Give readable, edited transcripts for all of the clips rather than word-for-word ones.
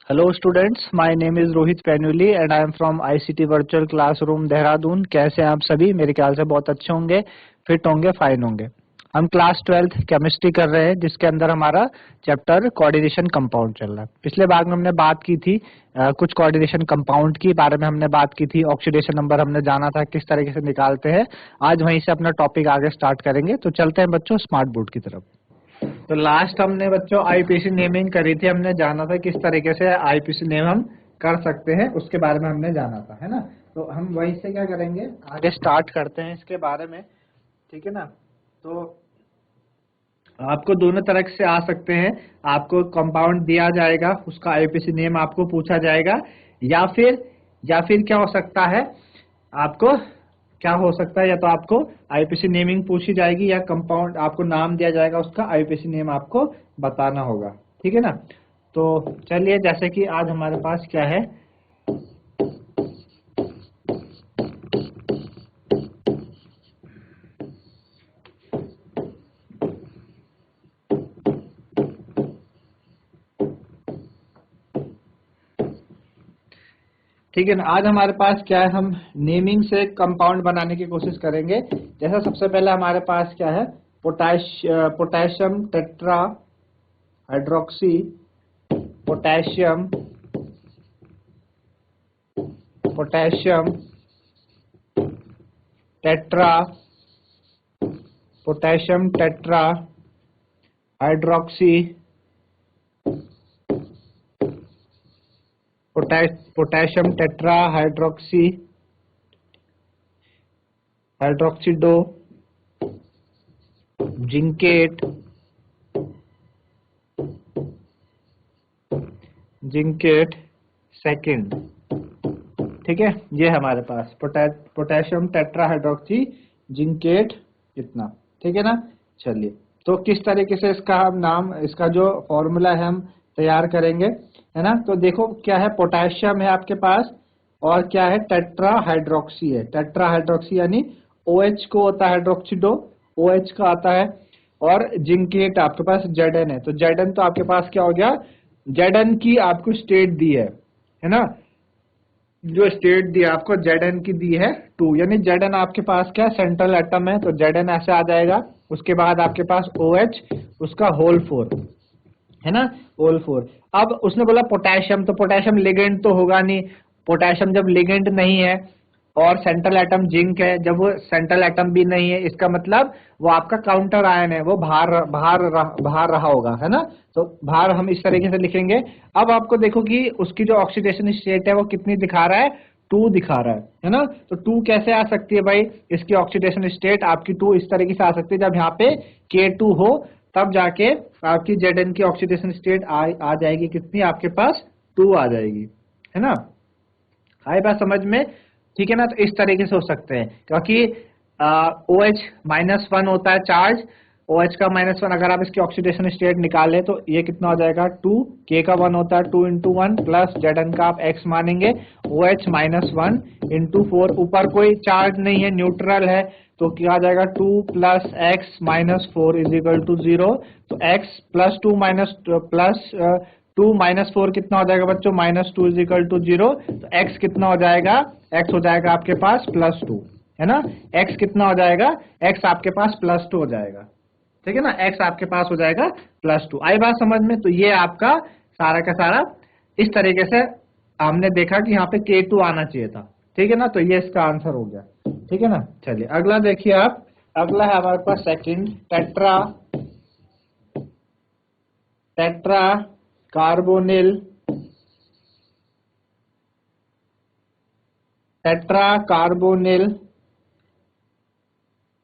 Hello students, my name is Rohit Penuli and I am from ICT Virtual Classroom Dehradun. कैसे हैं आप सभी? मेरे ख्याल से बहुत अच्छे होंगे, फिट होंगे, फाइन होंगे। हम क्लास 12th केमिस्ट्री कर रहे हैं जिसके अंदर हमारा चैप्टर कोऑर्डिनेशन कंपाउंड चल रहा है। पिछले भाग में हमने बात की थी कुछ कोऑर्डिनेशन कंपाउंड की बारे में हमने बात की थी। ऑक्सीडेशन नंबर हमने जाना था किस तरीके से निकालते हैं। आज वहीं से अपना टॉपिक आगे स्टार्ट करेंगे। तो चलते हैं बच्चों स्मार्ट बोर्ड की तरफ। तो लास्ट हमने बच्चों आईपीसी नेमिंग करी थी। हमने जाना था किस तरीके से आईपीसी नेम हम कर सकते हैं, उसके बारे में हमने जाना था, है ना। तो हम वहीं से क्या करेंगे, आगे स्टार्ट करते हैं इसके बारे में, ठीक है ना। तो आपको दोनों तरह से आ सकते हैं। आपको कंपाउंड दिया जाएगा, उसका आईपीसी नेम आपको पूछा जाएगा, या फिर क्या हो सकता है, आपको क्या हो सकता है, या तो आपको आईपीसी नेमिंग पूछी जाएगी या कंपाउंड आपको नाम दिया जाएगा, उसका आईपीसी नेम आपको बताना होगा, ठीक है ना। तो चलिए, जैसे कि आज हमारे पास क्या है, ठीक है ना। आज हमारे पास क्या है, हम नेमिंग से कंपाउंड बनाने की कोशिश करेंगे। जैसा सबसे पहले हमारे पास क्या है, potassium tetra hydroxy, potassium tetra potassium tetra hydroxy, potassium tetra hydroxido, zincate second, ठीक है। ये हमारे पास पोटेशियम टेट्रा हाइड्रोक्सी जिंकेट इतना, ठीक है ना। चलिए, तो किस तरीके से इसका हम नाम, इसका जो फॉर्मूला है हम तैयार करेंगे, है ना। तो देखो क्या है, पोटेशियम है आपके पास और क्या है, टेट्रा हाइड्रोक्सी है। टेट्रा हाइड्रोक्सी यानी OH को होता है हाइड्रोक्सीडो, OH का आता है, और जिंकेट आपके पास Zn है। तो Zn तो आपके पास क्या हो गया, Zn की आपको स्टेट दी है ना। जो स्टेट दी आपको Zn की दी है 2, यानी Zn आपके पास क्या सेंट्रल एटम है, तो Zn ऐसे आ जाएगा। उसके बाद आपके पास OH, उसका होल 4, है ना, होल 4। अब उसने बोला पोटेशियम, तो पोटेशियम लिगेंड तो होगा नहीं। पोटेशियम जब लिगेंड नहीं है और सेंट्रल एटम जिंक है, जब वो सेंट्रल एटम भी नहीं है, इसका मतलब वो आपका काउंटर आयन है, वो बाहर रहा होगा, है ना। तो बाहर हम इस तरीके से लिखेंगे। अब आपको देखो कि उसकी जो ऑक्सीडेशन स्टेट है वो कितनी दिखा रहा है, 2 दिखा रहा है ना। तो 2 कैसे आ सकती है भाई, इसकी ऑक्सीडेशन स्टेट आपकी 2 इस तरीके से आ सकती है, जब यहाँ पे K2 हो तब जाके आपकी Zn की ऑक्सीडेशन स्टेट आ जाएगी कितनी, आपके पास 2 आ जाएगी, है ना। आई बात समझ में, ठीक है ना। तो इस तरीके से हो सकते हैं, क्योंकि OH -1 होता है चार्ज, OH का -1, अगर आप इसकी ऑक्सीडेशन स्टेट निकालें तो ये कितना हो जाएगा 2, K का 1 होता है 2 × 1 प्लस Zn का आप X मानेंगे, OH -1 × 4, ऊपर कोई चार्ज नहीं है, न्यूट्रल है, तो क्या आ जाएगा 2 + X - 4 = 0। तो X + 2 - 4 कितना हो जाएगा बच्चों, -2 = 0। तो X कितना हो जाएगा, X हो जाएगा आपके पास +2, है ना। X कितना हो जाएगा, X आपके पास +2 हो जाएगा, ठीक है ना। X आपके पास हो जाएगा +2। आई बात समझ में। तो ये आपका सारा का सारा इस तरीके से हमने देखा कि यहाँ पे K2 आना चाहिए था, ठीक है ना। तो ये इसका आंसर हो गया, ठीक है ना। चलिए अगला देखिए आप, अगला है हमारे पास सेकंड, टेट्रा कार्बोनिल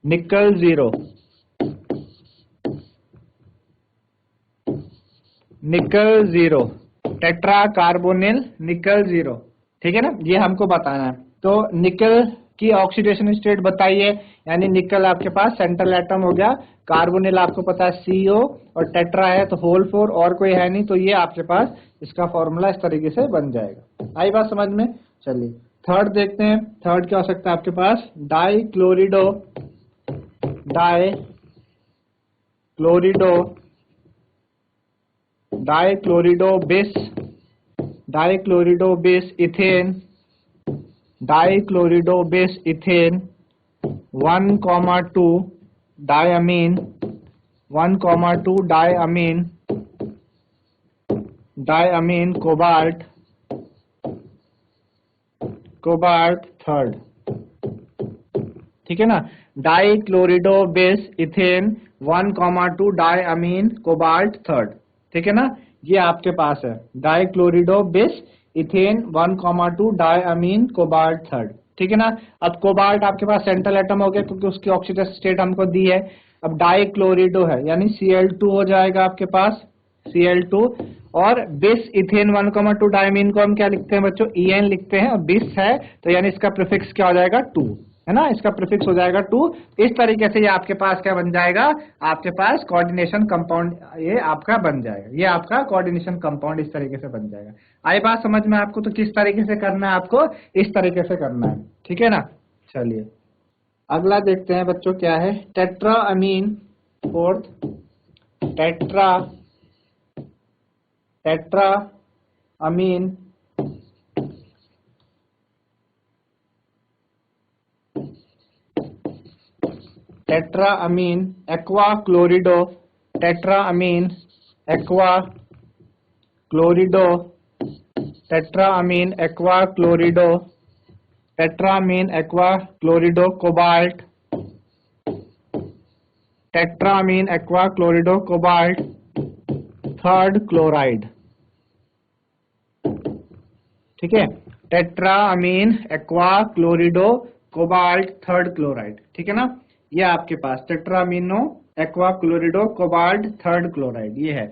निकल 0, टेट्रा कार्बोनिल निकल 0, ठीक है ना। ये हमको बताना है। तो निकल की ऑक्सीडेशन स्टेट बताइए, यानी निकल आपके पास सेंट्रल एटम हो गया, कार्बोनिल आपको पता है CO, और टेट्रा है तो होल 4, और कोई है नहीं, तो ये आपके पास इसका फॉर्मूला इस तरीके से बन जाएगा। आई बात समझ में। चलिए थर्ड देखते हैं। थर्ड क्या हो सकता है आपके पास, डाइक्लोरिडो बिस डाइक्लोरिडो base ethane, डाइक्लोरिडो base ethane 1,2 diamine, 1,2 diamine, diamine cobalt, cobalt third, ठीक है ना। डाइक्लोरिडो base ethane 1,2 diamine cobalt third, ठीक है ना। ये आपके पास है डाइक्लोरिडो base ethane 1,2 diamine cobalt third, ठीक है ना। अब कोबाल्ट आपके पास सेंट्रल एटम हो गया क्योंकि उसकी ऑक्सीडेशन स्टेट हमको दी है। अब डाइक्लोरिडो है यानी Cl2 हो जाएगा आपके पास, Cl2, और बिस इथेन 1,2 डायमीन को हम क्या लिखते हैं बच्चों, En लिखते हैं, और बिस है तो यानी इसका प्रीफिक्स क्या हो जाएगा 2, है ना, इसका प्रीफिक्स हो जाएगा 2। इस तरीके से ये आपके पास क्या बन जाएगा, आपके पास कोऑर्डिनेशन कंपाउंड ये आपका बन जाएगा, ये आपका कोऑर्डिनेशन कंपाउंड इस तरीके से बन जाएगा। आई बात समझ में आपको, तो किस तरीके से करना है आपको, इस तरीके से करना है, ठीक है ना। चलिए अगला देखते हैं बच्चों क्या है, tetra ammine fourth, tetra, tetra ammine tetra ammine aqua chlorido, tetra ammine aqua chlorido, tetra ammine aqua chlorido, tetra ammine aqua chlorido cobalt, tetra ammine aqua chlorido cobalt third chloride, ठीक है। Tetra ammine aqua chlorido cobalt third chloride, ठीक है ना। ये आपके पास tetra amino aqua chlorido cobalt third chloride ये है।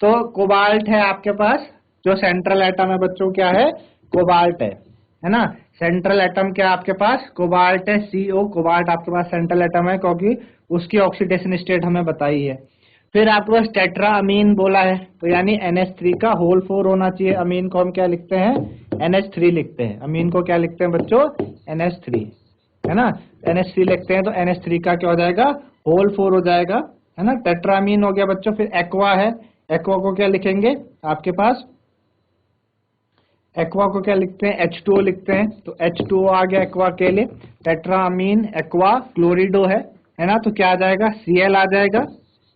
तो कोबाल्ट है आपके पास, जो सेंट्रल एटम है बच्चों क्या है, कोबाल्ट है ना। सेंट्रल एटम क्या आपके पास, कोबाल्ट है, CO, कोबाल्ट आपके पास सेंट्रल एटम है क्योंकि उसकी ऑक्सीडेशन स्टेट हमें बताई है। फिर आपके पास टेट्रा अमीन बोला है तो यानी NH3 का होल 4 होना चाहिए। अमीन को हम क्या लिखते हैं, NH3 लिखते हैं। अमीन को क्या लिखते हैं बच्चों, NH3, है ना। NH3 लिखते हैं तो NH3 का क्या हो जाएगा, होल 4 हो जाएगा, है ना। टेट्रा अमीन हो गया बच्चों। फिर एक्वा है, एक्वा को क्या लिखेंगे आपके पास, एक्वा को क्या लिखते हैं, H2O लिखते हैं, तो H2O आ गया एक्वा के लिए। टेट्रा अमीन एक्वा क्लोरिडो है ना, तो क्या आ जाएगा, Cl आ जाएगा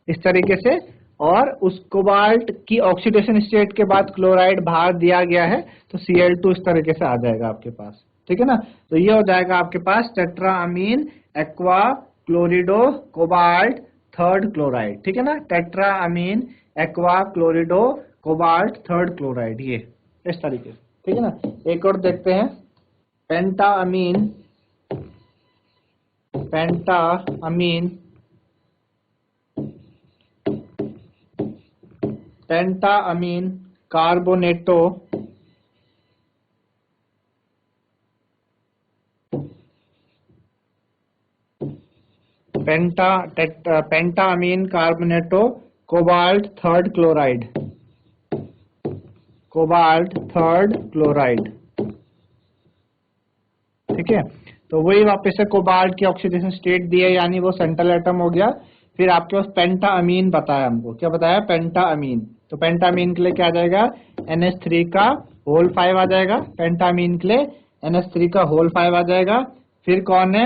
इस तरीके से। और उस कोबाल्ट की ऑक्सीडेशन स्टेट के बाद क्लोराइड बाहर दिया गया है तो Cl2 इस तरीके से आ जाएगा आपके पास, ठीक है ना। तो ये हो जाएगा आपके पास tetra ammine aqua chlorido cobalt third chloride, ठीक है ना। Tetra ammine aqua chlorido cobalt third chloride, ये इस तरीके से, ठीक है ना। एक और देखते हैं, penta ammine, penta ammine, penta ammine carbonato, penta ammine carbonato cobalt third chloride, cobalt third chloride, ठीक है। तो वही वापस से कोबाल्ट की ऑक्सीडेशन स्टेट दी है यानी वो सेंट्रल एटम हो गया। फिर आपके पास पेंटा अमीन बताया, हमको क्या बताया, पेंटा अमीन। तो पेंटा अमीन के लिए क्या आ जाएगा, NH3 का होल 5 आ जाएगा। पेंटा अमीन के लिए NH3 का होल 5 आ जाएगा। फिर कौन है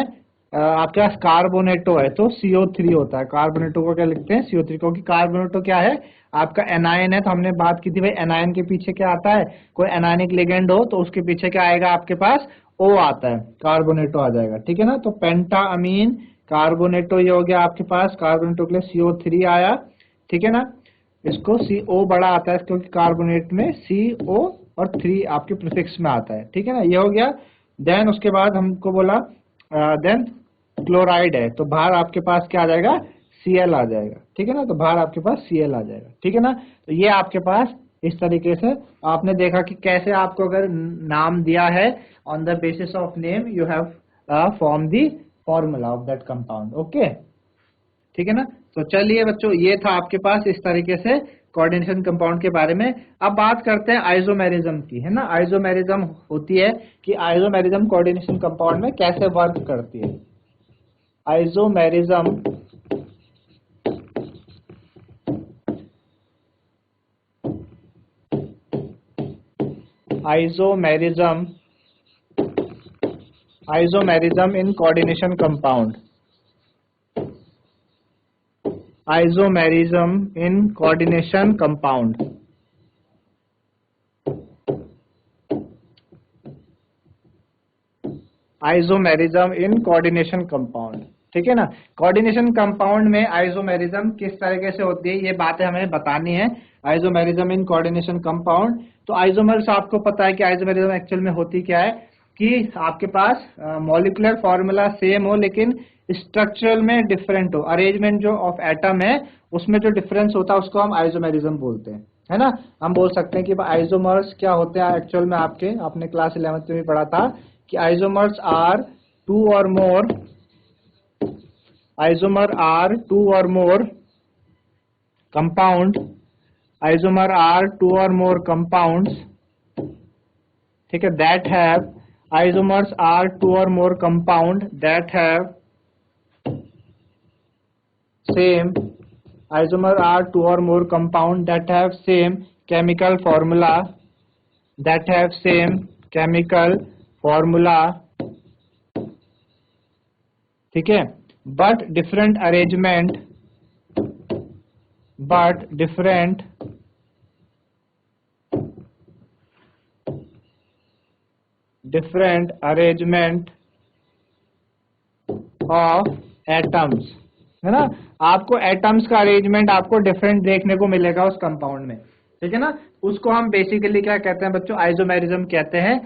आपके पास, कार्बोनेटो है तो CO3 होता है। कार्बोनेटो को क्या लिखते हैं, CO3, क्योंकि कार्बोनेटो क्या है आपका एनायन है। तो हमने बात की थी भाई एनायन के पीछे क्या आता है, कोई एनायनिक लिगेंड हो तो उसके पीछे क्या आएगा आपके पास, O आता है, कार्बोनेटो आ जाएगा, ठीक है ना। तो पेंटा अमीन कार्बोनेटो ये हो गया आपके पास, कार्बोनेटो के लिए CO3 आया, ठीक है ना। इसको CO बड़ा आता है क्योंकि कार्बोनेट में CO और 3 आपके प्रीफिक्स में आता है, ठीक है ना। ये हो गया। देन उसके बाद हमको बोला देन क्लोराइड है तो बाहर आपके पास क्या आ जाएगा, Cl आ जाएगा, ठीक है ना। तो बाहर आपके पास Cl आ जाएगा, ठीक है ना। तो ये आपके पास इस तरीके से आपने देखा कि कैसे आपको अगर नाम दिया है, on the basis of name you have form the formula of that compound, okay, ठीक है ना। तो चलिए बच्चों ये था आपके पास इस तरीके से कोऑर्डिनेशन कंपाउंड के बारे में। अब बात करते हैं आइसोमेरिज्म की, है ना। आइसोमेरिज्म होती है कि आइसोमेरिज्म कोऑर्डिनेशन कंपाउंड में कैसे वर्क करती है। Isomerism isomerism in coordination compound, isomerism in coordination compound. Isomerism in coordination compound, ठीक है ना। कोऑर्डिनेशन कंपाउंड में आइसोमेरिज्म किस तरीके से होती है, ये बातें हमें बतानी है। आइसोमेरिज्म इन कोऑर्डिनेशन कंपाउंड, तो आइसोमर्स आपको पता है कि आइसोमेरिज्म एक्चुअल में होती क्या है कि आपके पास मॉलिक्यूलर फॉर्मूला सेम हो लेकिन स्ट्रक्चरल में डिफरेंट हो, अरेंजमेंट जो ऑफ एटम है उसमें जो डिफरेंस होता है उसको हम आइसोमेरिज्म बोलते हैं, है ना। हम बोल सकते हैं कि आइसोमर्स क्या होते हैं एक्चुअल में, आपने क्लास 11th में भी पढ़ा था कि isomers are two or more, isomer are two or more compound, isomer are two or more compounds, ठीक है, that have, isomers are two or more compound that have same, isomer are two or more compound that have same chemical formula, that have same chemical formula, ठीक है, but different arrangement, but different arrangement of atoms, है ना। आपको atoms का arrangement आपको different देखने को मिलेगा उस कंपाउंड में, ठीक है ना। उसको हम बेसिकली क्या कहते हैं बच्चों, आइसोमेरिज्म कहते हैं,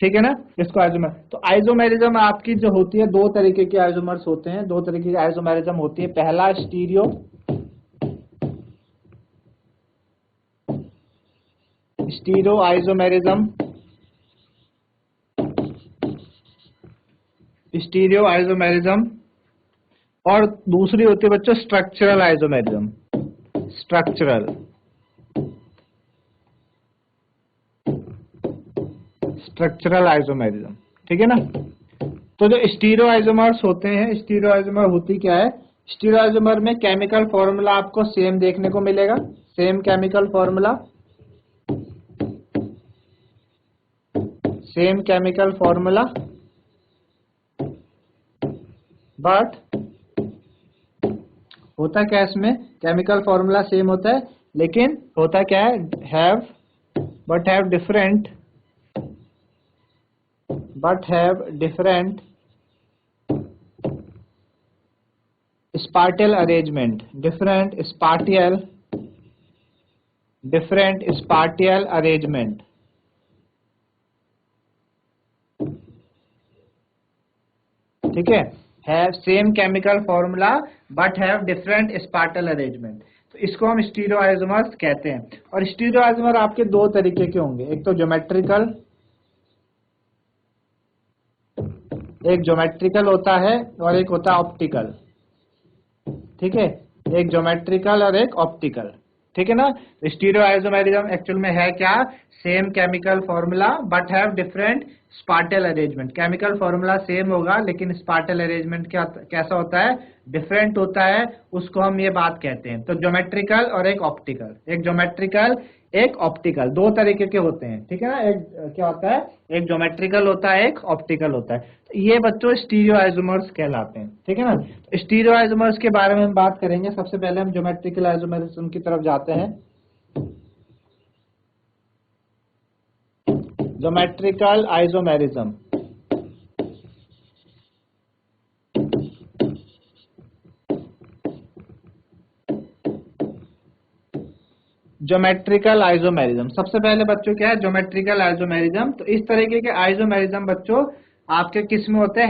ठीक है ना। इसको आइसोमर, तो आइसोमेरिज्म आपकी जो होती है, दो तरीके के आइसोमर्स होते हैं, दो तरीके की आइसोमेरिज्म होती है। पहला stereo, stereo isomerism, stereo isomerism, और दूसरी होती है बच्चों स्ट्रक्चरल आइसोमेरिज्म, स्ट्रक्चरल आइसोमेरिज्म, ठीक है ना। तो जो स्टीरियो आइसोमर्स होते हैं, स्टीरियो आइसोमर होती क्या है, स्टीरियो आइसोमर में केमिकल फॉर्मूला आपको सेम देखने को मिलेगा, same chemical formula, same chemical formula, but होता क्या है इसमें, केमिकल फॉर्मूला सेम होता है लेकिन होता क्या है, have different spatial arrangement, different spatial arrangement, ठीक है, have same chemical formula but have different spatial arrangement. तो इसको हम स्टीरियो आइसोमर्स कहते हैं। और स्टीरियो आइसोमर आपके दो तरीके के होंगे, एक तो ज्योमेट्रिकल, एक ज्योमेट्रिकल होता है और एक होता है ऑप्टिकल, ठीक है, एक ज्योमेट्रिकल और एक ऑप्टिकल, ठीक है ना। स्टीरियो आइसोमेरिज्म एक्चुअल में है क्या, same chemical formula but have different spatial arrangement, chemical formula same होगा लेकिन स्पाटियल अरेंजमेंट क्या कैसा होता है, डिफरेंट होता है, उसको हम ये बात कहते हैं। तो ज्योमेट्रिकल और एक ऑप्टिकल, एक ज्योमेट्रिकल एक ऑप्टिकल, दो तरीके के होते हैं, ठीक है ना। एक क्या होता है, एक ज्योमेट्रिकल होता है, एक ऑप्टिकल होता है। तो ये बच्चों स्टीरियो आइसोमर्स कहलाते हैं, ठीक है ना। तो स्टीरियो आइसोमर्स के बारे में हम बात करेंगे। सबसे पहले हम ज्योमेट्रिकल आइसोमरिज्म की तरफ जाते हैं। ज्योमेट्रिकल आइसोमेरिज्म, ज्योमेट्रिकल आइसोमेरिज्म सबसे पहले बच्चों क्या है, ज्योमेट्रिकल आइसोमेरिज्म। तो इस तरीके के आइसोमेरिज्म बच्चों आपके किस में होते हैं,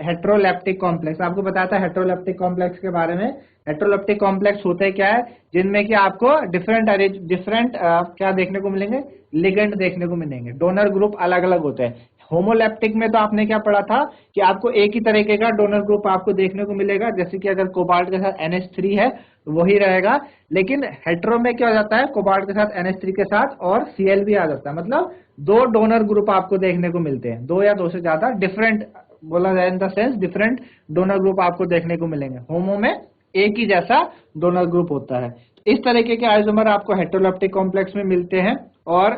हेट्रोलेप्टिक कॉम्प्लेक्स। आपको बताया था हेट्रोलेप्टिक कॉम्प्लेक्स के बारे में। हेट्रोलेप्टिक कॉम्प्लेक्स होते क्या है, जिनमें कि आपको डिफरेंट क्या देखने को मिलेंगे, लिगेंड देखने को मिलेंगे, डोनर ग्रुप अलग अलग होते हैं। होमोलेप्टिक में तो आपने क्या पढ़ा था कि आपको एक ही तरीके का डोनर ग्रुप आपको देखने को मिलेगा, जैसे कि अगर कोबाल्ट के साथ NH3 है तो वही रहेगा। लेकिन हेट्रो में क्या हो जाता है, कोबाल्ट के साथ NH3 के साथ और Cl भी आ जाता है, मतलब दो डोनर ग्रुप आपको देखने को मिलते हैं, दो या दो से ज्यादा डिफरेंट बोला जाए in the sense different donor group आपको देखने को मिलेंगे। होमो में एक ही जैसा डोनर ग्रुप होता है। इस तरीके के आइसोमर आपको हेट्रोलेप्टिक कॉम्प्लेक्स में मिलते हैं। और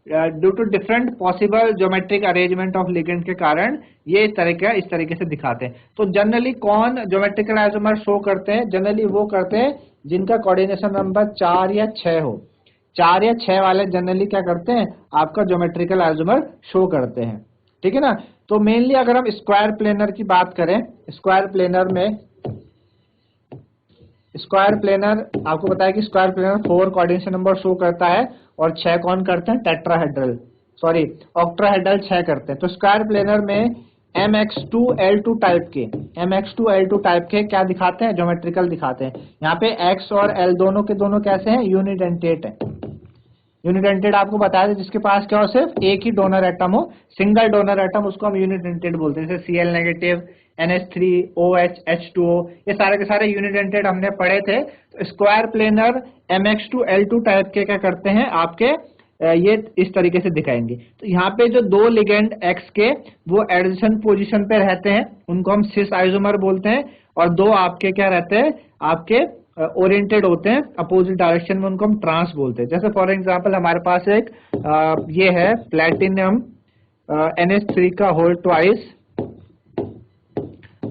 due to different possible geometric arrangement of ligand के कारण ये इस तरीके से दिखाते हैं। तो जनरली कौन ज्योमेट्रिकल आइसोमर शो करते हैं? जनरली वो करते हैं जिनका कोऑर्डिनेशन नंबर 4 या 6 हो। 4 या 6 वाले जनरली क्या करते हैं? आपका ज्योमेट्रिकल आइसोमर शो करते हैं। ठीक है ना? तो मेनली अगर हम स्क्वायर प्लेनर की बात करें, स्क्वायर प्लेनर आपको बताया कि square planar 4 coordination number show करता है और 6 कौन करते हैं? ऑक्टाहेड्रल 6 करते हैं। तो स्क्वायर प्लेनर में MX2L2 टाइप के क्या दिखाते हैं? ज्योमेट्रिकल दिखाते हैं। यहाँ पे X और L दोनों के दोनों कैसे हैं? यूनिडेंटेट है। यूनिडेंटेड आपको बताया था जिसके पास क्या हो? सिर्फ एक ही डोनर एटम हो, सिंगल डोनर एटम, उसको हम यूनिडेंटेड बोलते हैं। जैसे Cl negative, NH3, OH, H2O, ये सारे के सारे यूनिडेंटेड हमने पढ़े थे। तो स्क्वायर प्लेनर MX2L2 टाइप के क्या करते हैं? आपके ये इस तरीके से दिखाएंगे। तो यहाँ पे जो दो लिगेंड X के वो एडजेसेंट पोजीशन पे रहते हैं, उनको हम सिस आइसोमर बोलते हैं। और दो आपके क्या रहते हैं? आपके ओरिएंटेड होते हैं अपोजिट डायरेक्शन में, उनको हम ट्रांस बोलते हैं। जैसे फॉर एग्जांपल हमारे पास एक ये है प्लेटिनम NH3 का होल ट्वाइस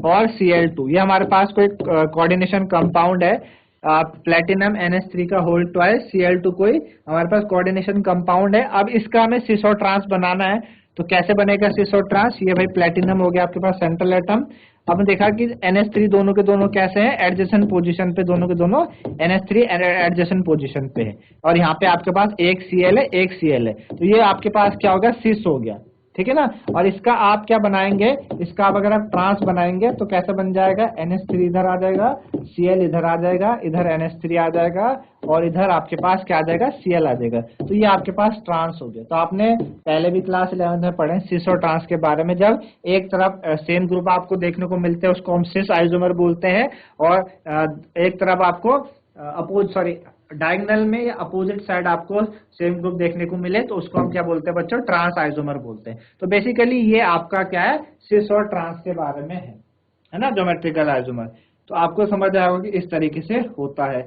और Cl2, ये हमारे पास कोई कोऑर्डिनेशन कंपाउंड है। प्लेटिनम NH3 का होल ट्वाइस, Cl2 कोई हमारे पास कोऑर्डिनेशन कंपाउंड है। अब इसका हमें सिस और ट्रांस बनाना है, तो कैसे बनेगा सिस और ट्रांस? ये भाई प्लेटिनम हो गया आपके पास सेंट्रल एटम। आपने देखा कि NH3 दोनों के दोनों कैसे हैं? एडजेसेंट पोजीशन पे, दोनों के दोनों NH3 एडजेसेंट पोजीशन पे है। और यहाँ पे आपके पास एक Cl है, एक Cl है, तो ये आपके पास क्या होगा? सिस हो गया। ठीक है ना? और इसका आप क्या बनाएंगे? इसका आप अगर आप ट्रांस बनाएंगे तो कैसे बन जाएगा? NH3 इधर आ जाएगा, Cl इधर आ जाएगा, इधर NH3 आ जाएगा और इधर आपके पास क्या आ जाएगा? Cl आ जाएगा। तो ये आपके पास ट्रांस हो गया। तो आपने पहले भी क्लास 11 में पढ़े सिस और ट्रांस के बारे में। जब एक तरफ सेम ग्रुप आपको देखने को मिलते हैं उसको हम सिस आइसोमर बोलते हैं, और एक तरफ आपको डायगोनल में या अपोजिट साइड आपको सेम ग्रुप देखने को मिले तो उसको हम क्या बोलते हैं बच्चों? ट्रांस आइसोमर बोलते हैं। तो बेसिकली ये आपका क्या है? सिस और ट्रांस के बारे में है ना, ज्योमेट्रिकल आइसोमर। तो आपको समझ आएगा कि इस तरीके से होता है।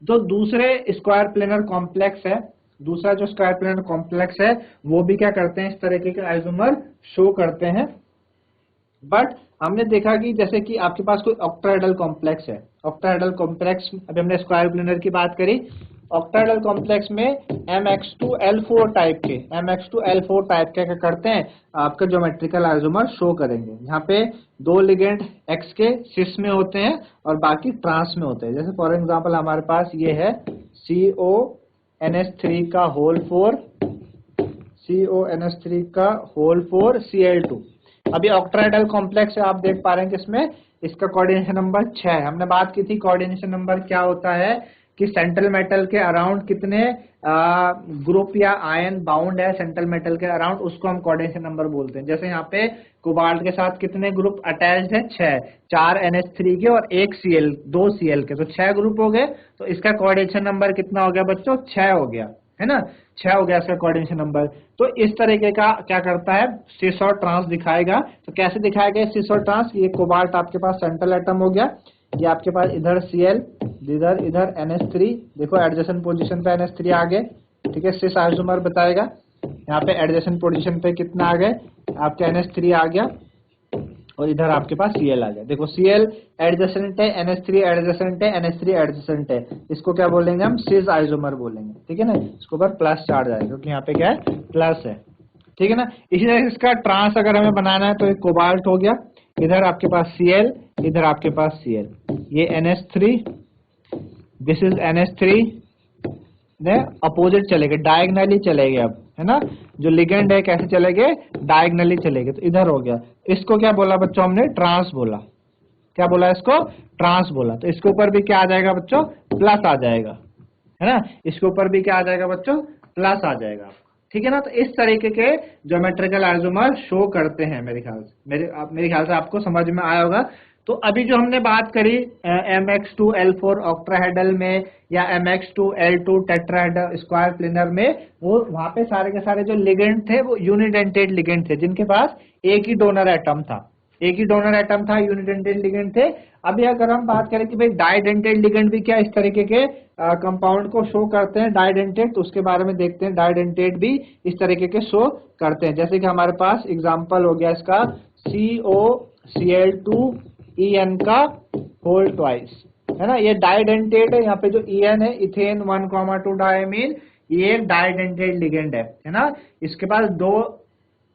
जो दूसरे स्क्वायर प्लेनर कॉम्प्लेक्स है, दूसरा जो स्क्वायर प्लेनर कॉम्प्लेक्स है वो भी क्या करते हैं? इस तरीके के आइसोमर शो करते हैं। बट हमने देखा कि जैसे कि आपके पास कोई ऑक्टाहेड्रल कॉम्प्लेक्स है, ऑक्टाहेड्रल कॉम्प्लेक्स, अभी हमने स्क्वायर प्लेनर की बात करी। ऑक्टाहेड्रल कॉम्प्लेक्स में MX2L4 टाइप के क्या करते हैं? आपका ज्योमेट्रिकल आइसोमर शो करेंगे। यहाँ पे दो लिगेंड X के सिस में होते हैं और बाकी ट्रांस में होते हैं। जैसे फॉर एग्जांपल हमारे पास ये है CONH3 का होल 4 Cl2। अभी ऑक्टाहेड्रल कॉम्प्लेक्स आप देख पा रहे हैं कि इसमें इसका कोऑर्डिनेशन नंबर 6 है। हमने बात की थी कोऑर्डिनेशन नंबर क्या होता है कि सेंट्रल मेटल के अराउंड कितने ग्रुप या आयन बाउंड है सेंट्रल मेटल के अराउंड, उसको हम कोऑर्डिनेशन नंबर बोलते हैं। जैसे यहाँ पे कोबाल्ट के साथ कितने ग्रुप अटैच्ड है? 6, 4 NH3 के और 2 Cl के, तो 6 ग्रुप हो गए। तो इसका कोऑर्डिनेशन नंबर कितना हो गया बच्चों? 6 हो गया, है ना? 6 हो गया इसका कोऑर्डिनेशन नंबर। तो इस तरीके का क्या करता है? सिस और ट्रांस दिखाएगा। तो कैसे दिखाएगा सिस और ट्रांस? ये कोबाल्ट आपके पास सेंट्रल एटम हो गया, ये आपके पास इधर Cl, इधर NH3, देखो एडजेसेंट पोजीशन पे NH3 आ गए। ठीक है, सिस आइसोमर बताएगा। यहाँ पे एडजेसेंट पोजीशन पे कितना आ गए? आपके NH3 आ गया और इधर आपके पास Cl आ गया। देखो Cl एडजेसेंट है, NH3 एडजेसेंट है, NH3 एडजेसेंट है, इसको क्या बोलेंगे हम? सिस आइसोमर बोलेंगे। ठीक है ना? इसके ऊपर प्लस चार्ज आएगा क्योंकि यहाँ पे क्या है? प्लस है। ठीक है ना? इसी तरह इसका ट्रांस अगर हमें बनाना है तो एक कोबाल्ट हो गया, इधर आपके पास Cl, इधर आपके पास Cl, ये NH3, दिस इज NH3, ने अपोजिट चलेंगे, डायगनली चलेंगे अब, है ना? जो लिगेंड है कैसे चलेंगे? डायगनली चलेंगे। तो इधर हो गया, इसको क्या बोला बच्चों हमने? ट्रांस बोला। क्या बोला इसको? ट्रांस बोला। तो इसके ऊपर भी क्या आ जाएगा बच्चों? प्लस आ जाएगा, है ना? इसके ऊपर भी क्या आ जाएगा बच्चों? प्लस आ जाएगा। ठीक है ना? तो इस तरीके के ज्योमेट्रिकल आइसोमर शो करते हैं। मेरे ख्याल से आपको समझ में आया होगा। तो अभी जो हमने बात करी MX2L4 ऑक्टाहेड्रल में या MX2L2 टेट्राहेड्रल स्क्वायर प्लेनर में, वो वहां पे सारे के सारे जो लिगेंड थे वो यूनिडेंटेड लिगेंड थे जिनके पास एक ही डोनर एटम था। एक ही डोनर एटम था, यूनिडेंटेड लिगेंड थे। अभी अगर हम बात करें कि भाई डाइडेंटेड लिगेंड भी क्या इस तरीके के कंपाउंड को शो करते हैं डाइडेंटेड, तो उसके बारे में देखते हैं। डाइडेंटेड भी इस तरीके के शो करते हैं, जैसे कि हमारे पास एग्जांपल हो गया इसका COCl2En का होल ट्वाइस, है ना, ये डाइडेंटेड है। यहाँ पे जो En है इथेन 1,2 डायमीन, ये एक डाइडेंटेड लिगेंड है ना। इसके पास दो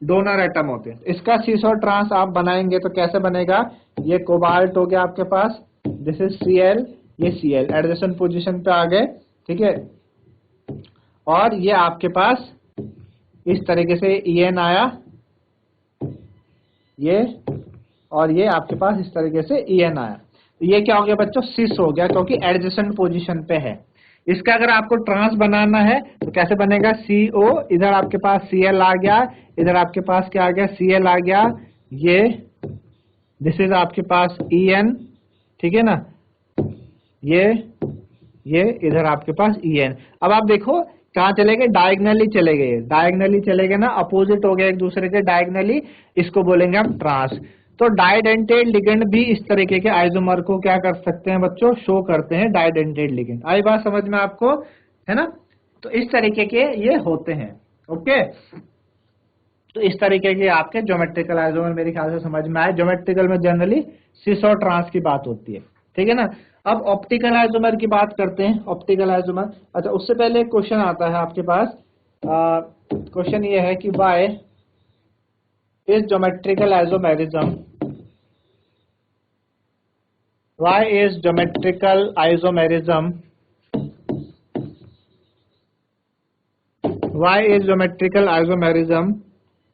डोनर एटम होते हैं। इसका सीस और ट्रांस आप बनाएंगे तो कैसे बनेगा, ये कोबाल्ट हो गया आपके पास, दिस इज Cl, ये Cl एडजेसेंट पोजीशन पे आ गए, ठीक है। और ये आपके पास इस तरीके से En आया, ये, और ये आपके पास इस तरीके से En आया। ये क्या हो गया बच्चों, सिस हो गया, क्योंकि एडजेसेंट पोजीशन पे है। इसका अगर आपको ट्रांस बनाना है तो कैसे बनेगा, CO, इधर आपके पास Cl आ गया, इधर आपके पास क्या आ गया, Cl आ गया, ये दिस इज आपके पास En, ठीक है ना, ये इधर आपके पास En। अब आप देखो कहाँ चले गए, डायगनली चले गए, डायगनली चले गए ना, अपोजिट हो गए एक दूसरे के डायगनली, इसको बोलेंगे हम ट्रांस। तो डाइडेंटेड लिगेंड भी इस तरीके के आइसोमर को क्या कर सकते हैं बच्चों, शो करते हैं डाइडेंटेड लिगेंड। आई बात समझ में आपको, है ना। तो इस तरीके के ये होते हैं, ओके। तो इस तरीके के आपके ज्योमेट्रिकल आइसोमर मेरे ख्याल से समझ में आए। ज्योमेट्रिकल में जनरली सिस और ट्रांस की बात होती है, ठीक है ना। अब ऑप्टिकल आइसोमर की बात करते हैं। ऑप्टिकल आइसोमर, अच्छा उससे पहले एक क्वेश्चन आता है आपके पास। क्वेश्चन ये है कि why is geometrical isomerism, why is geometrical isomerism, why is geometrical isomerism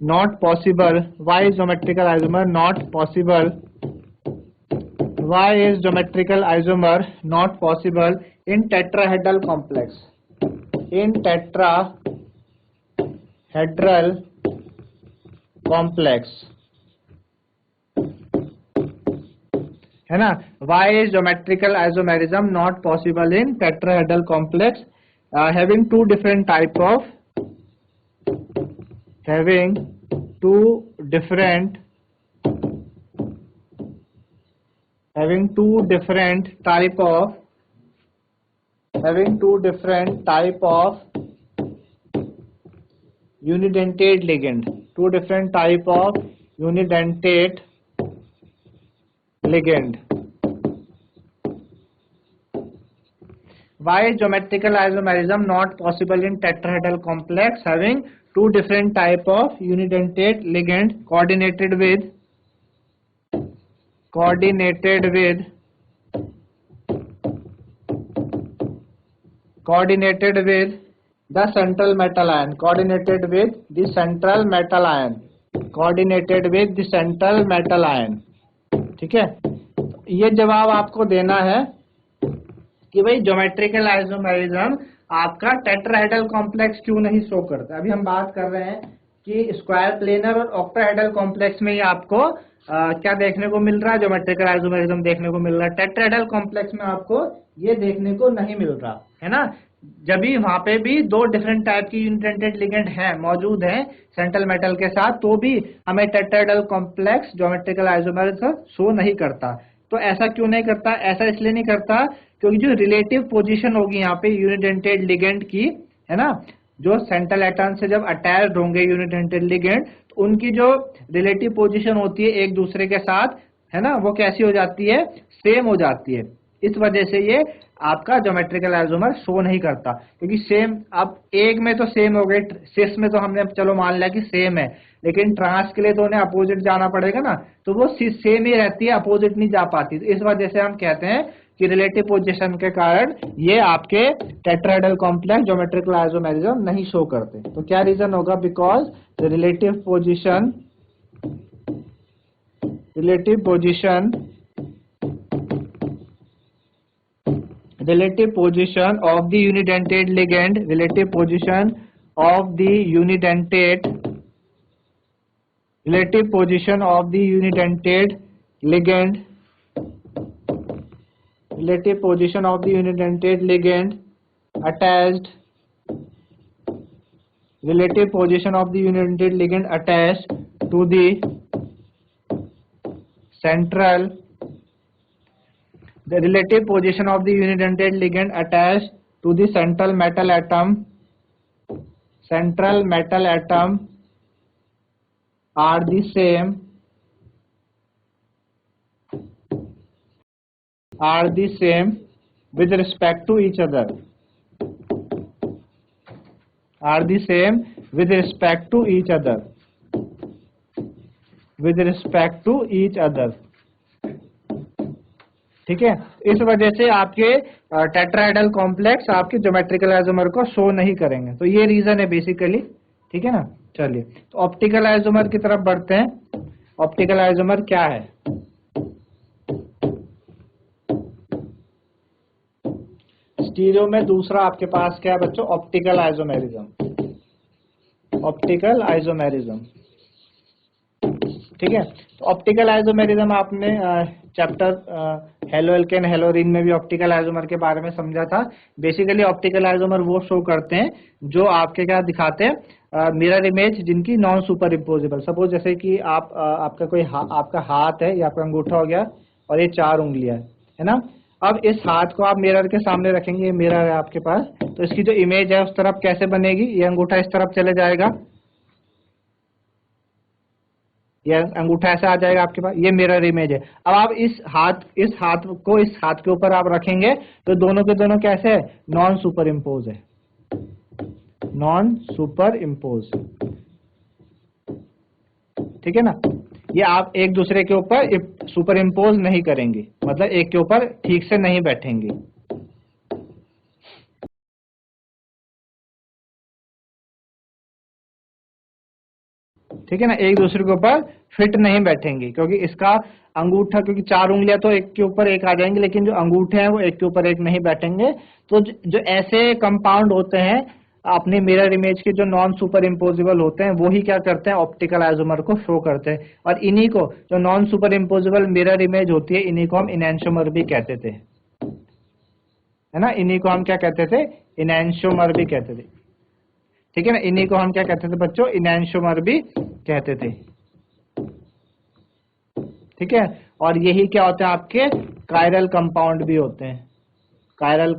not possible, why is geometrical isomer not possible, why is geometrical isomer not possible in tetrahedral complex, in tetrahedral complex, है ना। Why is geometrical isomerism not possible in tetrahedral complex having two different type of unidentate ligand, two different type of unidentate ligand. Why is geometrical isomerism not possible in tetrahedral complex having two different type of unidentate ligand coordinated with the central metal ion, coordinated with the central metal ion, coordinated with the central metal ion, ठीक है। ये जवाब आपको देना है कि भाई geometrical isomerism आपका टेट्राहेड्रल कॉम्प्लेक्स क्यों नहीं शो करता। अभी हम बात कर रहे हैं कि स्क्वायर प्लेनर और ऑक्टाहेड्रल कॉम्प्लेक्स में ही आपको क्या देखने को मिल रहा है, ज्योमेट्रिकल आइसोमेरिज्म देखने को मिल रहा है। टेट्राहेड्रल कॉम्प्लेक्स में आपको ये देखने को नहीं मिल रहा है ना। जब भी वहां पे भी दो डिफरेंट टाइप की यूनिडेंटेड लिगेंड है मौजूद है सेंट्रल मेटल के साथ, तो भी हमें tetrahedral complex geometrical isomerism show नहीं करता। तो ऐसा क्यों नहीं करता, ऐसा इसलिए नहीं करता क्योंकि जो रिलेटिव पोजीशन होगी यहाँ पे यूनिडेंटेड लिगेंड की, है ना, जो सेंट्रल एटम से जब अटैच्ड होंगे यूनिडेंटेड लिगेंड, तो उनकी जो रिलेटिव पोजीशन होती है एक दूसरे के साथ, है ना, वो कैसी हो जाती है, सेम हो जाती है। इस वजह से ये आपका ज्योमेट्रिकल आइसोमर शो नहीं करता, क्योंकि सेम, अब एक में तो सेम हो गए, सिस में तो हमने चलो मान लिया कि सेम है, लेकिन ट्रांस के लिए तो उन्हें अपोजिट जाना पड़ेगा ना, तो वो सेम ही रहती है, अपोजिट नहीं जा पाती। तो इस वजह से हम कहते हैं कि रिलेटिव पोजीशन के कारण ये आपके टेट्राहेड्रल कॉम्प्लेक्स ज्योमेट्रिकल आइसोमेरिज्म नहीं शो करते। तो क्या रीजन होगा, because the relative position of the unidentate ligand, relative position of the unidentate ligand attached to the central, the relative position of the unidentate ligand attached to the central metal atom are the same with respect to each other. Are the same with respect to each other. With respect to each other. ठीक है, इस वजह से आपके tetrahedral complex आपके geometrical isomer को show नहीं करेंगे. तो ये रीजन है बेसिकली. ठीक है ना. चलिए, तो ऑप्टिकल आइसोमर की तरफ बढ़ते हैं. ऑप्टिकल आइसोमर क्या है? स्टीरियो में दूसरा आपके पास क्या है बच्चों? Optical isomerism. Optical isomerism. ठीक है, तो ऑप्टिकल आइसोमेरिज्म आपने चैप्टर हेलो एल्केन हेलोरिन में भी ऑप्टिकल आइसोमर के बारे में समझा था. बेसिकली ऑप्टिकल आइसोमर वो शो करते हैं जो आपके क्या दिखाते हैं, मिरर इमेज जिनकी नॉन सुपर इम्पोजिबल. सपोज जैसे कि आपका कोई आपका हाथ है या आपका अंगूठा हो गया और ये 4 उंगलियां है ना. अब इस हाथ को आप मिरर के सामने रखेंगे, मिरर है आपके पास, तो इसकी जो इमेज है उस तरफ कैसे बनेगी? ये अंगूठा इस तरफ चले जाएगा, ये अंगूठा ऐसा आ जाएगा आपके पास, ये मिरर इमेज है. अब आप इस हाथ को इस हाथ के ऊपर आप रखेंगे तो दोनों के दोनों कैसे है? नॉन सुपर इम्पोज है. Non super impose. ठीक है ना. ये आप एक दूसरे के ऊपर सुपर इम्पोज नहीं करेंगे, मतलब एक के ऊपर ठीक से नहीं बैठेंगे. ठीक है ना, एक दूसरे के ऊपर फिट नहीं बैठेंगे, क्योंकि इसका अंगूठा, क्योंकि 4 उंगलियां तो एक के ऊपर एक आ जाएंगी, लेकिन जो अंगूठे हैं वो एक के ऊपर एक नहीं बैठेंगे. तो जो ऐसे कंपाउंड होते हैं अपने मिरर इमेज के, जो नॉन सुपर इम्पोजिबल होते हैं, वो ही क्या करते हैं? ऑप्टिकल आइसोमर को शो करते हैं. और इन्हीं को, जो non super imposable mirror image होती है, इन्हीं को हम इनैंशियोमर भी कहते थे, है ना. इन्हीं को हम क्या कहते थे? इनैंशियोमर भी कहते थे. ठीक है ना, इन्हीं को हम क्या कहते थे बच्चों? इनैंशियोमर भी कहते थे. ठीक है, और यही क्या होते हैं आपके? कायरल कंपाउंड भी होते हैं. कायरल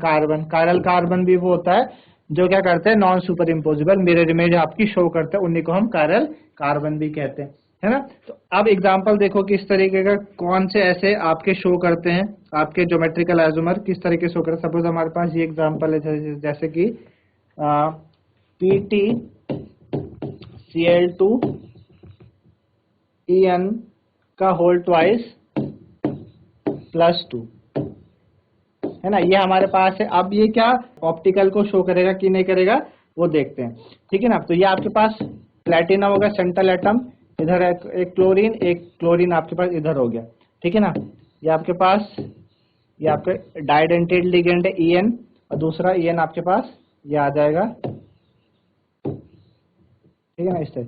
कार्बन भी वो होता है जो क्या करते हैं? Non super imposable mirror image आपकी शो करते हैं, उन्हीं को हम कायरल कार्बन भी कहते हैं, है ना. तो अब एग्जांपल देखो किस तरीके का, कौन से ऐसे आपके शो करते हैं, आपके ज्योमेट्रिकल आइसोमर किस तरीके शो करते हैं. सपोज हमारे पास ये एग्जांपल है, जैसे कि PT Cl2 En का होल ट्वाइस +2, है ना. ये हमारे पास है. अब ये क्या ऑप्टिकल को शो करेगा कि नहीं करेगा वो देखते हैं. ठीक है ना. तो ये आपके पास प्लेटिनम होगा, सेंट्रल एटम इधर है, एक क्लोरीन आपके पास इधर हो गया. ठीक है ना. ये आपके पास, ये आपका डाइडेंटेड लिगेंड है En, और दूसरा En आपके पास ये आ जाएगा. ठीक है ना, इस तरह.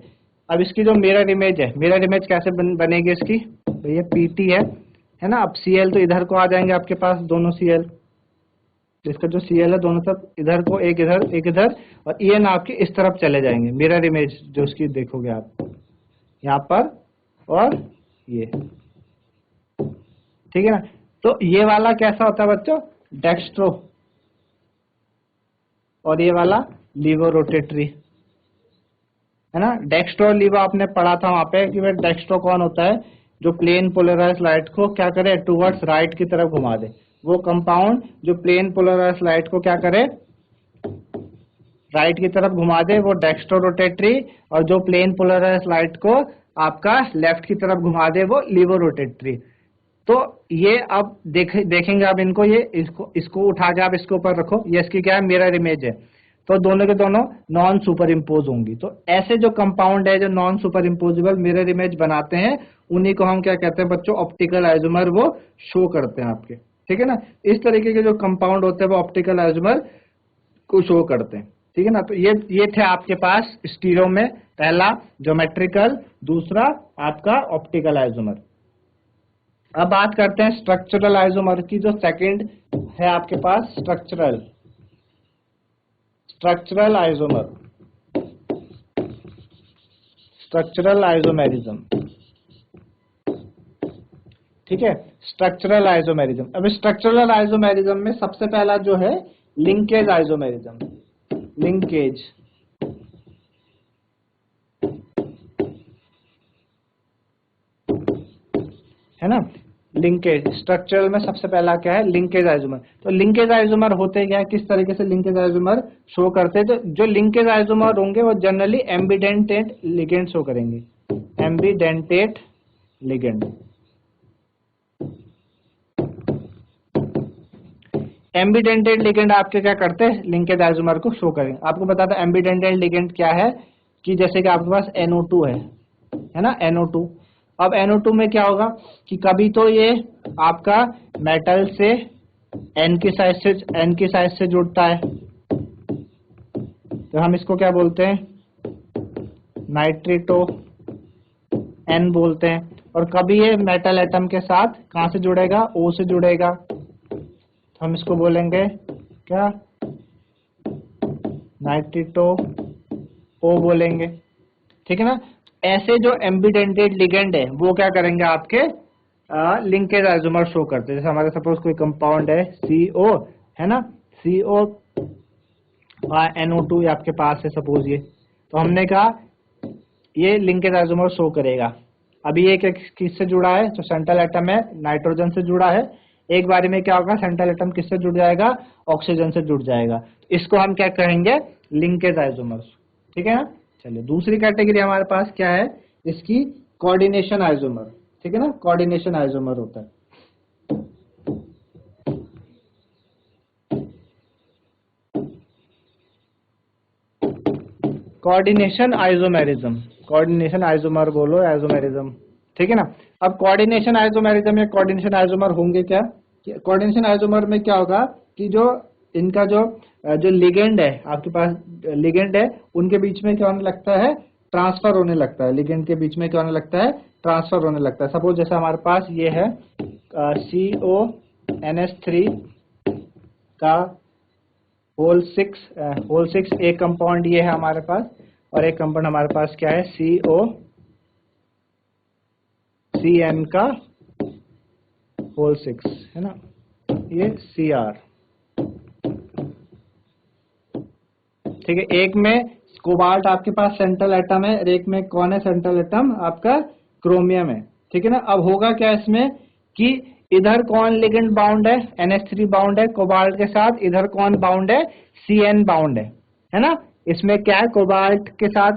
अब इसकी जो मिरर इमेज है, मिरर इमेज कैसे बनेगी इसकी? भैया PT है ना. अब Cl तो इधर को आ जाएंगे आपके पास, दोनों Cl, इसका जो Cl है दोनों तरफ, इधर को एक इधर, और En आपके इस तरफ चले जाएंगे. मिरर इमेज जो उसकी देखोगे आप यहाँ पर, और ये. ठीक है ना. तो ये वाला कैसा होता है बच्चों? डेक्स्ट्रो, और ये वाला लीवो रोटेटरी, है ना. डेक्स्ट्रो और लीवो आपने पढ़ा था वहां पे कि भाई डेक्स्ट्रो कौन होता है? जो प्लेन पोलराइज लाइट को क्या करे? टुवर्ड्स राइट की तरफ घुमा दे. वो कंपाउंड जो प्लेन पोलराइज लाइट को क्या करे? राइट की तरफ घुमा दे, वो डेक्स्ट्रो रोटेटरी. और जो प्लेन पोलराइज लाइट को आपका लेफ्ट की तरफ घुमा दे, वो लीवो रोटेटरी. तो ये अब देखेंगे आप इनको, ये इसको उठा के आप इसके ऊपर रखो, ये इसकी क्या है? मिरर इमेज है. तो दोनों के दोनों नॉन सुपर इम्पोज होंगी. तो ऐसे जो कंपाउंड है जो non super imposable mirror image बनाते हैं, उन्हीं को हम क्या कहते हैं बच्चों? ऑप्टिकल आइसोमर वो शो करते हैं आपके. ठीक है ना. इस तरीके के जो कंपाउंड होते हैं वो ऑप्टिकल आइसोमर को शो करते हैं. ठीक है ना. तो ये थे आपके पास स्टीरियो में, पहला ज्योमेट्रिकल, दूसरा आपका ऑप्टिकल आइसोमर. अब बात करते हैं स्ट्रक्चरल आइसोमर की. जो सेकंड है आपके पास स्ट्रक्चरल आइसोमर, स्ट्रक्चरल आइसोमेरिज्म. ठीक है, स्ट्रक्चरल आइसोमेरिज्म। अब स्ट्रक्चरल आइसोमेरिज्म में सबसे पहला जो है लिंकेज आइसोमेरिज्म, लिंकेज, है ना। लिंकेज स्ट्रक्चरल में सबसे पहला क्या है, लिंकेज आइसोमर। तो लिंकेज आइसोमर होते क्या है, किस तरीके से लिंकेज आइसोमर शो करते हैं? तो जो लिंकेज आइसोमर होंगे वो जनरली एम्बिडेंटेड लिगेंड शो करेंगे, एम्बिडेंटेड लिगेंड। एम्बिडेंटेड लिगेंड आपके क्या करते हैं, लिंकेज आइसोमर को शो करेंगे। आपको बताता है एम्बिडेंटेड लिगेंड क्या है, कि जैसे कि आपके पास NO2 है ना, NO2। अब NO2 में क्या होगा कि कभी तो ये आपका मेटल से N की साइड से जुड़ता है, तो हम इसको क्या बोलते हैं, नाइट्रिटो N बोलते हैं। और कभी ये मेटल एटम के साथ कहां से जुड़ेगा, O से जुड़ेगा, तो हम इसको बोलेंगे क्या, नाइट्रिटो O बोलेंगे, ठीक है ना। ऐसे जो एम्बिडेंटेड लिगेंड है वो क्या करेंगे, आपके लिंकेज आइसोमर शो करते हैं। जैसे हमारे सपोज कोई कंपाउंड है CO, है ना, CO NO2 ये आपके पास है सपोज, ये तो हमने कहा ये लिंकेज आइसोमर शो करेगा। अभी ये किससे जुड़ा है, जो सेंट्रल एटम है नाइट्रोजन से जुड़ा है, एक बारी में क्या होगा, सेंट्रल एटम किससे जुड़ जाएगा, ऑक्सीजन से जुड़ जाएगा। इसको हम क्या कहेंगे, लिंकेज आइसोमर्स, ठीक है ना। चलिए दूसरी कैटेगरी हमारे पास क्या है, इसकी कोऑर्डिनेशन आइसोमर, ठीक है ना, कोऑर्डिनेशन आइसोमर होता है। कोऑर्डिनेशन आइसोमेरिज्म, कोऑर्डिनेशन आइसोमर बोलो, आइसोमेरिज्म, ठीक है ना। अब कोऑर्डिनेशन आइसोमेरिज्म या कोऑर्डिनेशन आइसोमर होंगे क्या, कोऑर्डिनेशन आइसोमर में क्या होगा कि जो इनका जो लिगेंड है, आपके पास लिगेंड है, उनके बीच में क्या होने लगता है, ट्रांसफर होने लगता है। लिगेंड के बीच में क्या होने लगता है, ट्रांसफर होने लगता है। सपोज जैसे हमारे पास ये है CONH3 का होल 6 एक कंपाउंड ये है हमारे पास, और एक कंपाउंड हमारे पास क्या है, COCN का होल 6, है ना, ये Cr, ठीक है। एक में कोबाल्ट आपके पास सेंट्रल एटम है, और एक में कौन है सेंट्रल एटम, आपका क्रोमियम है, ठीक है ना। अब होगा क्या इसमें कि इधर कौन लिगेंड बाउंड है, NH3 बाउंड है कोबाल्ट के साथ, इधर कौन बाउंड है, CN बाउंड है ना। इसमें क्या है, कोबाल्ट के साथ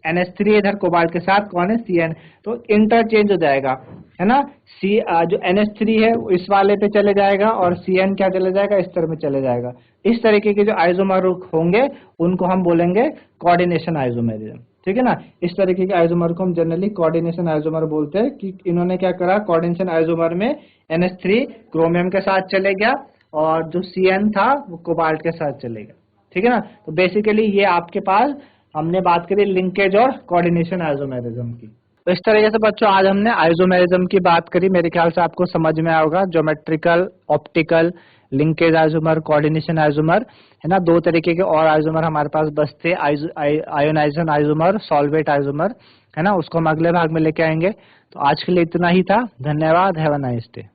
NH3, इधर कोबाल्ट के साथ कौन है, CN, तो इंटरचेंज हो जाएगा, है ना। जो NH3 है वो इस वाले पे चले जाएगा, और CN क्या चले जाएगा, इस तरह में चले जाएगा। इस तरीके के जो आइसोमर होंगे उनको हम बोलेंगे कोऑर्डिनेशन आइसोमेरिज्म, ठीक है ना। इस तरीके के आइसोमर को हम जनरली कोऑर्डिनेशन आइसोमर बोलते हैं, कि इन्होंने क्या करा, कोऑर्डिनेशन आइसोमर में NH3 क्रोमियम के साथ चले गया, और जो CN था वो कोबाल्ट के साथ चलेगा, ठीक है ना। तो बेसिकली ये आपके पास हमने बात करी लिंकेज और कोऑर्डिनेशन आइसोमेरिज्म की। तो इस तरीके से बच्चों आज हमने आइसोमेरिज्म की बात करी, मेरे ख्याल से आपको समझ में आएगा। Geometrical, optical, linkage isomer, coordination isomer, है ना। दो तरीके के और आइसोमर हमारे पास बचते, आयोनाइजेशन आइसोमर, सॉल्वेट आइसोमर, है ना, उसको हम अगले भाग में लेके आएंगे। तो आज के लिए इतना ही था, धन्यवाद, हैव अ नाइस डे।